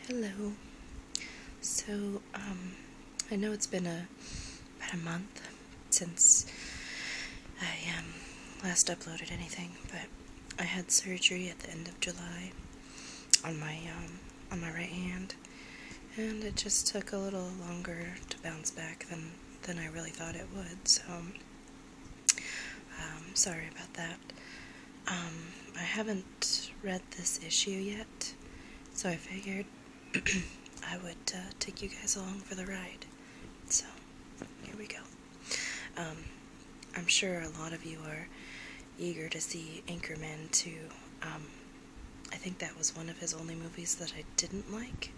Hello. So, I know it's been about a month since I last uploaded anything, but I had surgery at the end of July on my right hand, and it just took a little longer to bounce back than I really thought it would. So, sorry about that. I haven't read this issue yet, so I figured I would take you guys along for the ride. So, here we go. I'm sure a lot of you are eager to see Anchorman 2. I think that was one of his only movies that I didn't like.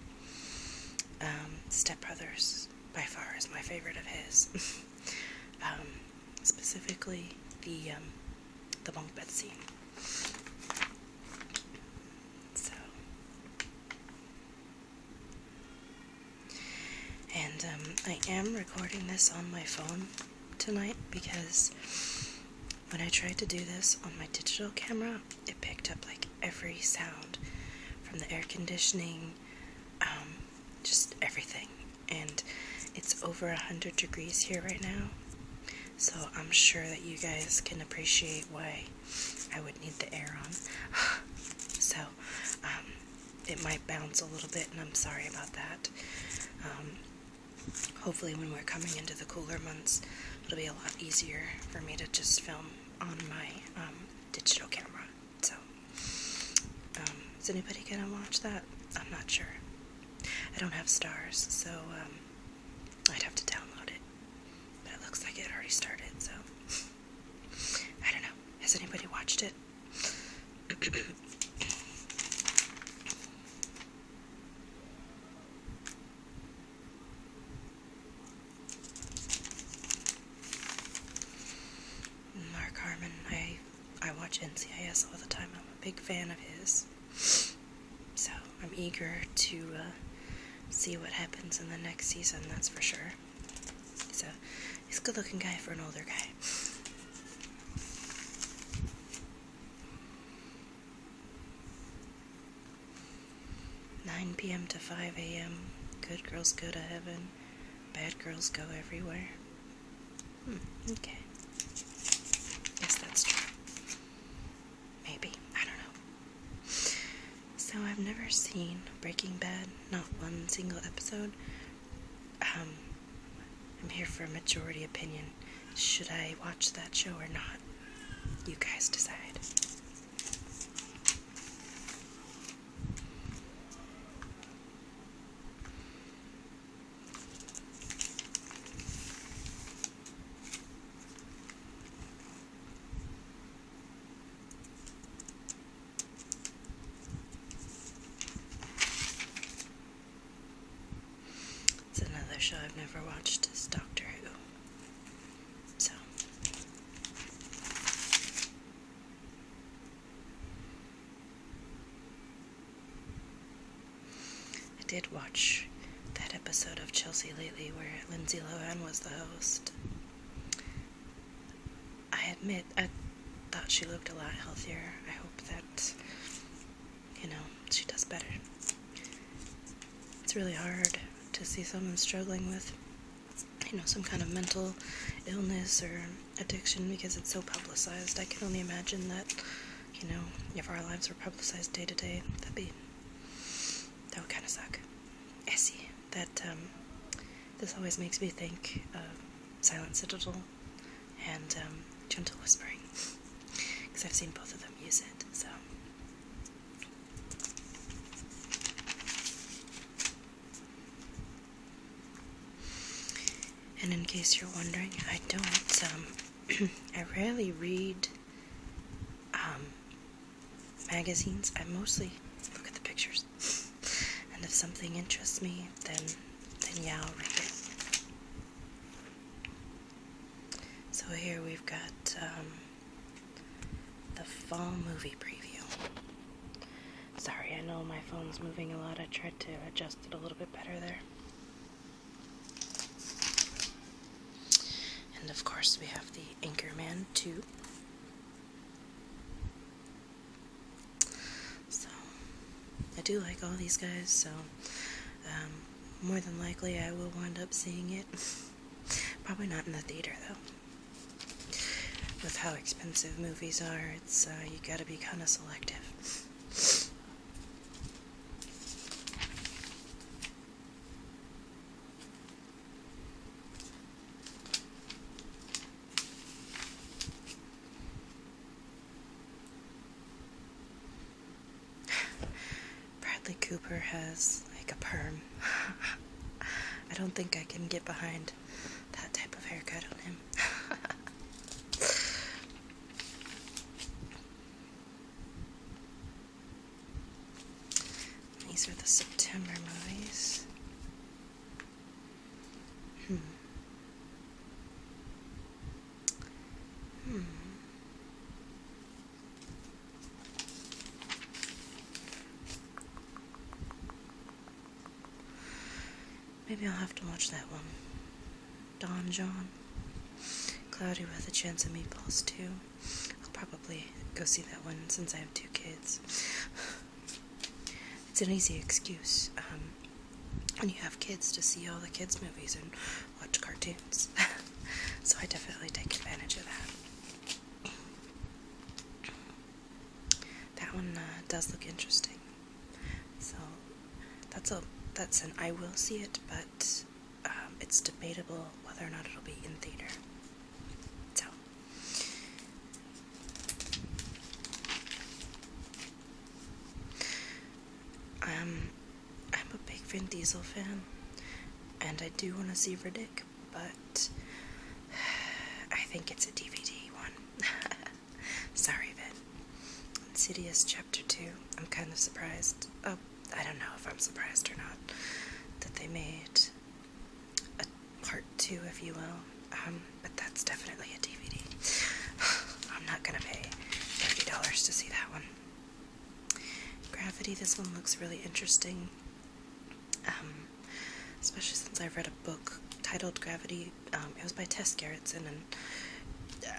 Step Brothers, by far, is my favorite of his. Specifically, the bunk bed scene. So, and I am recording this on my phone tonight because when I tried to do this on my digital camera, it picked up like every sound from the air conditioning, just everything. And it's over 100 degrees here right now, so I'm sure that you guys can appreciate why I would need the air on. So, it might bounce a little bit, and I'm sorry about that. Hopefully when we're coming into the cooler months, it'll be a lot easier for me to just film on my digital camera. So, is anybody gonna watch that? I'm not sure. I don't have stars, so I'd have to download it. But it looks like it already started, so I don't know. Has anybody watched it? Mark Harmon, I watch NCIS all the time. I'm a big fan of his. So I'm eager to see what happens in the next season, that's for sure. He's a good looking guy for an older guy. "9 p.m. to 5 a.m. Good girls go to heaven. Bad girls go everywhere." Okay. Guess that's true. Maybe. I don't know. So I've never seen Breaking Bad, not one single episode. I'm here for a majority opinion. Should I watch that show or not? You guys decide. It's another show I've never watched, is Doctor Who. So, I did watch that episode of Chelsea Lately where Lindsay Lohan was the host. I admit, I thought she looked a lot healthier. I hope that, she does better. It's really hard to see someone struggling with, some kind of mental illness or addiction because it's so publicized. I can only imagine that, if our lives were publicized day to day, that would kind of suck. I see that, this always makes me think of Silent Citadel and, Gentle Whispering, because I've seen both of them use it, so. And in case you're wondering, I don't, I rarely read, magazines. I mostly look at the pictures. And if something interests me, then yeah, I'll read it. So here we've got, the fall movie preview. Sorry, I know my phone's moving a lot. I tried to adjust it a little bit better there. And of course we have the Anchorman 2. So, it do like all these guys, so more than likely I will wind up seeing it. Probably not in the theater, though. With how expensive movies are, it's you gotta be kind of selective. Bradley Cooper has like a perm. I don't think I can get behind that type of haircut on him. These are the September movies. Maybe I'll have to watch that one. Don John. Cloudy with a Chance of Meatballs, too. I'll probably go see that one since I have 2 kids. It's an easy excuse when you have kids to see all the kids' movies and watch cartoons. So I definitely take advantage of that. That one does look interesting. So that's an I will see it, but it's debatable whether or not it'll be in theater. So I'm a big Vin Diesel fan, and I do want to see Riddick, but I think it's a DVD one. Sorry, Vin. Insidious Chapter 2. I'm kind of surprised. Oh, I don't know if I'm surprised or not that they made a part 2, if you will. But that's definitely a DVD. I'm not gonna pay $30 to see that one. Gravity, this one looks really interesting. Especially since I read a book titled Gravity. It was by Tess Gerritsen, and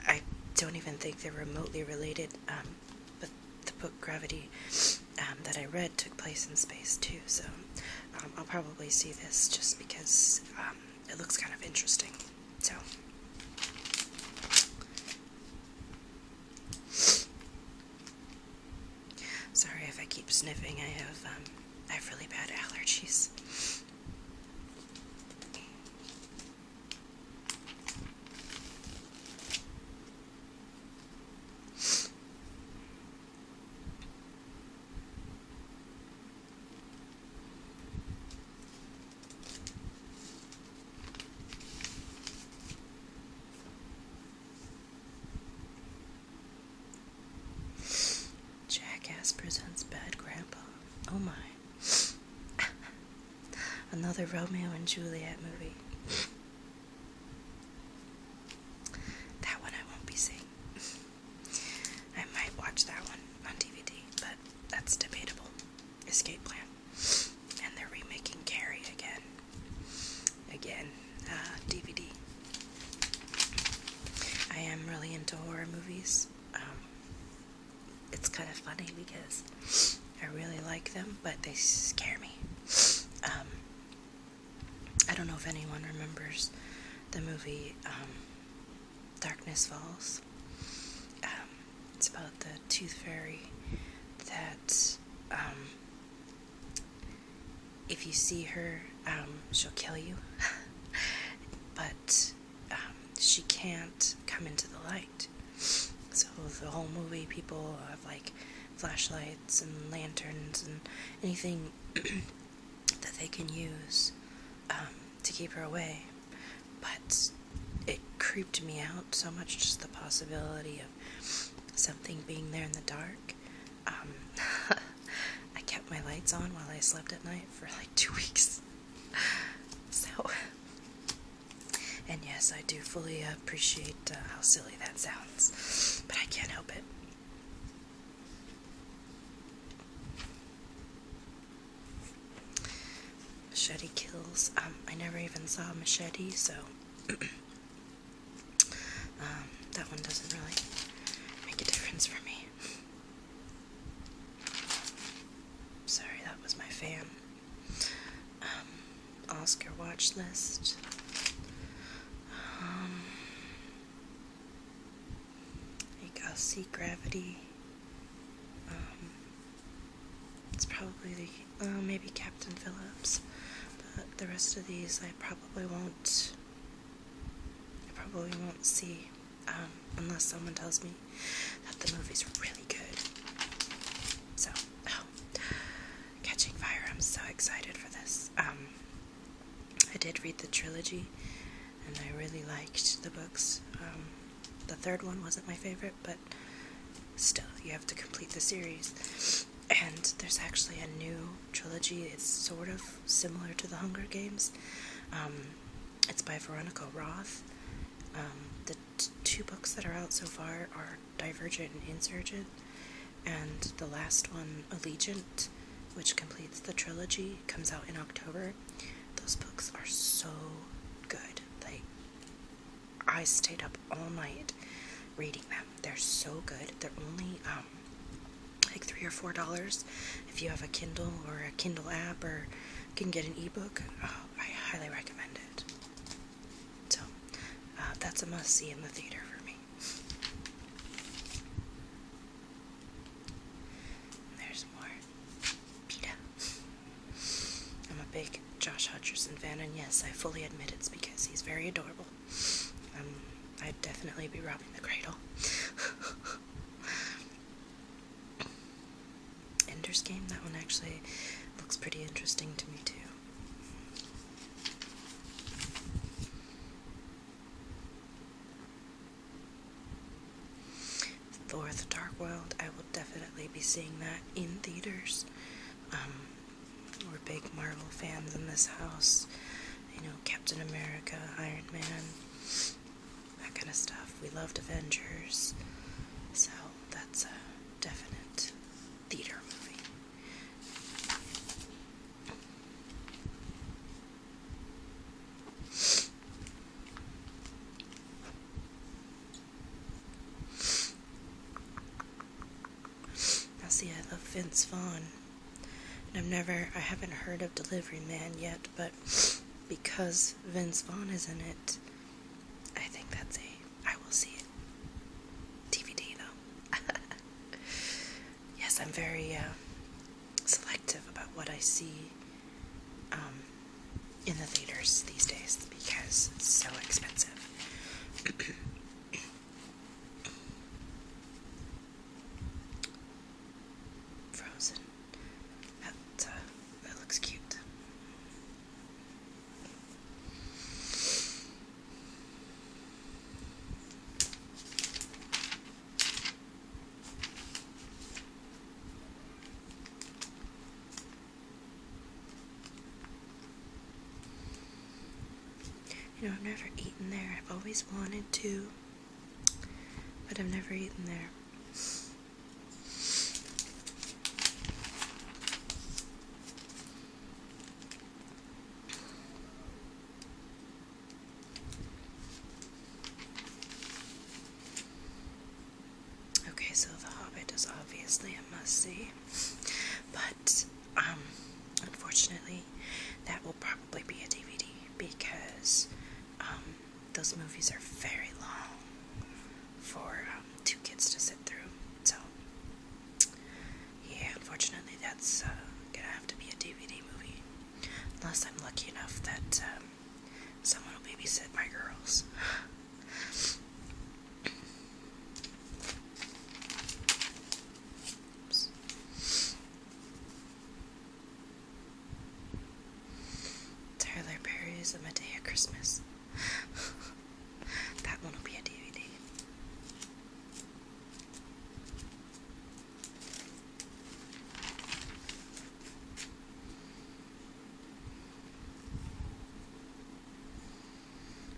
I don't even think they're remotely related. But the book Gravity that I read took place in space too, so I'll probably see this just because it looks kind of interesting. So sorry if I keep sniffing. I have really bad allergies. Jackass presents Bad Grandpa. Oh my. Another Romeo and Juliet movie. That one I won't be seeing. I might watch that one on DVD, but that's debatable. Escape Plan. And they're remaking Carrie again. DVD. I am really into horror movies. It's kind of funny because I really like them, but they scare me. I don't know if anyone remembers the movie Darkness Falls. It's about the tooth fairy that if you see her, she'll kill you. But she can't come into the light. So the whole movie, people have like flashlights and lanterns and anything that they can use to keep her away. But it creeped me out so much, just the possibility of something being there in the dark. I kept my lights on while I slept at night for like 2 weeks. So, and yes, I do fully appreciate how silly that sounds, but I can't help it. Machete Kills. I never even saw Machete, so that one doesn't really make a difference for me. Sorry, that fan. Oscar watch list. You go see Gravity. It's probably maybe Captain Phillips, but the rest of these I probably won't see unless someone tells me that the movie's really good. So, Catching Fire, I'm so excited for this. I did read the trilogy, and I really liked the books. The third one wasn't my favorite, but still, you have to complete the series. And there's actually a new trilogy. It's sort of similar to The Hunger Games. It's by Veronica Roth. The two books that are out so far are Divergent and Insurgent, and the last one, Allegiant, which completes the trilogy, comes out in October. Those books are so good. Like, I stayed up all night reading them. They're so good. They're only like $3 or $4 if you have a Kindle or a Kindle app, or can get an ebook. I highly recommend it. So that's a must-see in the theater for me. There's more PETA. I'm a big Josh Hutcherson fan, and yes, I fully admit it's because he's very adorable. I'd definitely be robbing the cradle. Ender's Game, that one actually looks pretty interesting to me too. Thor: The Dark World, I will definitely be seeing that in theaters. We're big Marvel fans in this house. You know, Captain America, Iron Man, that kind of stuff. We loved Avengers, so that's a definite theater movie. Now see, I love Vince Vaughn. And I haven't heard of Delivery Man yet, but because Vince Vaughn is in it, I think I will see it. DVD though. Yes, I'm very selective about what I see in the theaters these days because it's so expensive. Frozen. That looks cute. You know, I've never eaten there. I've always wanted to, but I've never eaten there. Okay, so The Hobbit is obviously a must-see, but unfortunately, that will probably be a DVD because those movies are very long for two kids to sit through. So, yeah, unfortunately, that's gonna have to be a DVD movie, unless I'm lucky enough that someone will babysit my girls. Tyler Perry's A Medea Christmas. That one will be a DVD.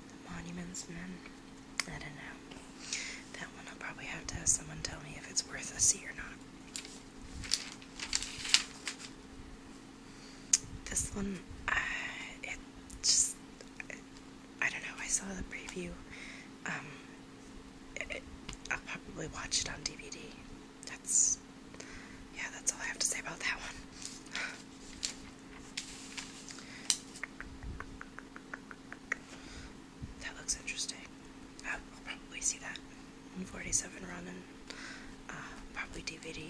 The Monuments Men. I don't know. That one I'll probably have to have someone tell me if it's worth a see or not. This one, I don't know, I saw the preview. I'll probably watch it on DVD. That's all I have to say about that one. 47 run and probably DVD.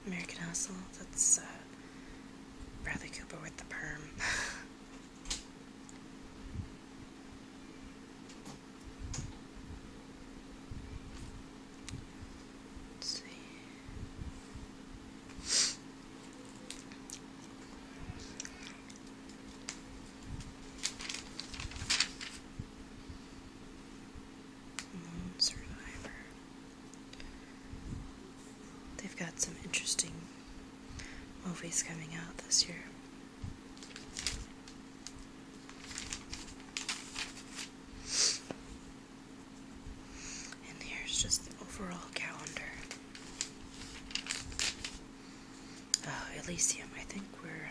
American Hustle, that's Bradley Cooper with the perm. Let's see. Lone Survivor. They've got some interesting movies coming out this year. And here's just the overall calendar. Elysium, I think we're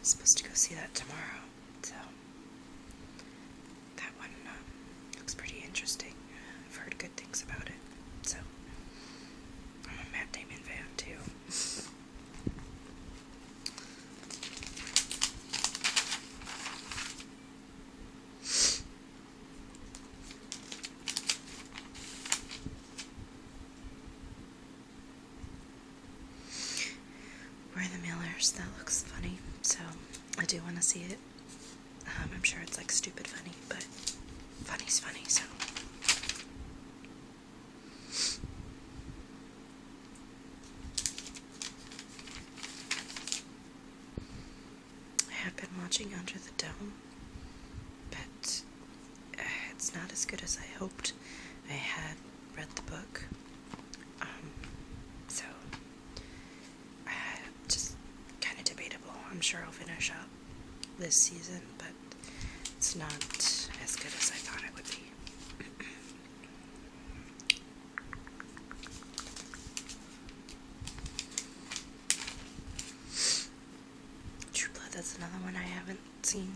supposed to go see that tomorrow, so that one looks pretty interesting. I've heard good things about it, so I'm a Matt Damon fan too. We're the Millers, that looks funny, so I do want to see it. I'm sure it's like stupid funny, but funny's funny, so. I have been watching Under the Dome, but it's not as good as I hoped. I had read the book, so just kind of debatable. I'm sure I'll finish up this season, but it's not as good as I thought it would be. True Blood, that's another one I haven't seen,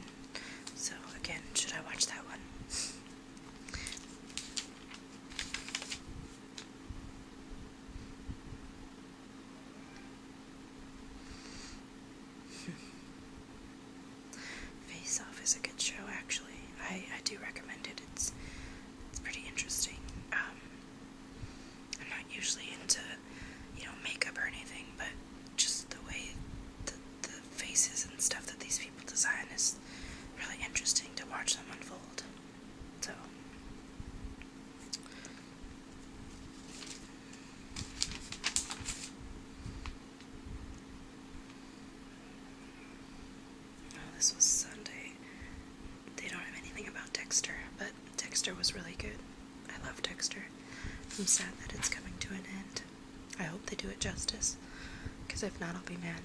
so again, should I watch that one? Face Off is a good show, actually. I do recommend it. It's pretty interesting. I'm not usually into, makeup or anything, but just the way the faces and stuff that these people design is really interesting to watch them unfold. So. Oh, this was Sunday. They don't have anything about Dexter, but Dexter was really good. I love Dexter. I'm sad that it's coming to an end. I hope they do it justice, because if not, I'll be mad.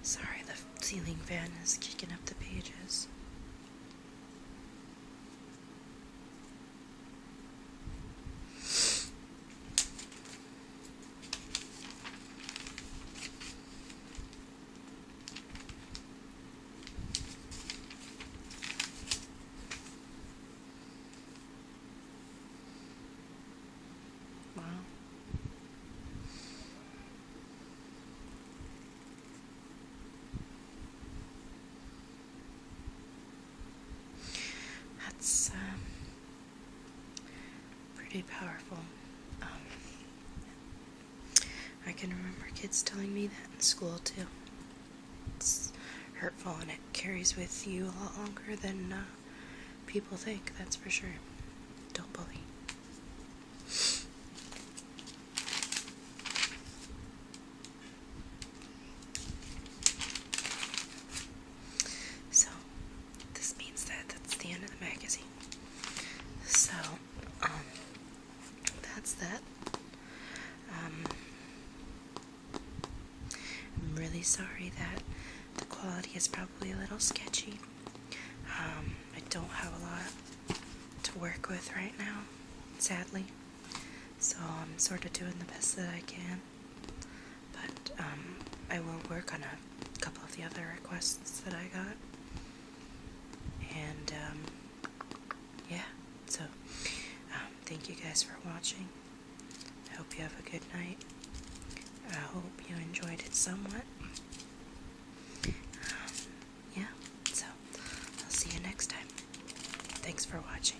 Sorry, the ceiling fan is kicking up the pages. Wow. That's pretty powerful. I can remember kids telling me that in school too. It's hurtful and it carries with you a lot longer than people think, that's for sure. Don't bully. So, this means that that's the end of the magazine. So, that's that. I'm really sorry that the quality is probably a little sketchy. I don't have a lot to work with right now, sadly. So I'm sort of doing the best that I can. But I will work on a couple of the other requests that I got. And yeah, so thank you guys for watching. I hope you have a good night. I hope you enjoyed it somewhat. Yeah, so I'll see you next time. Thanks for watching.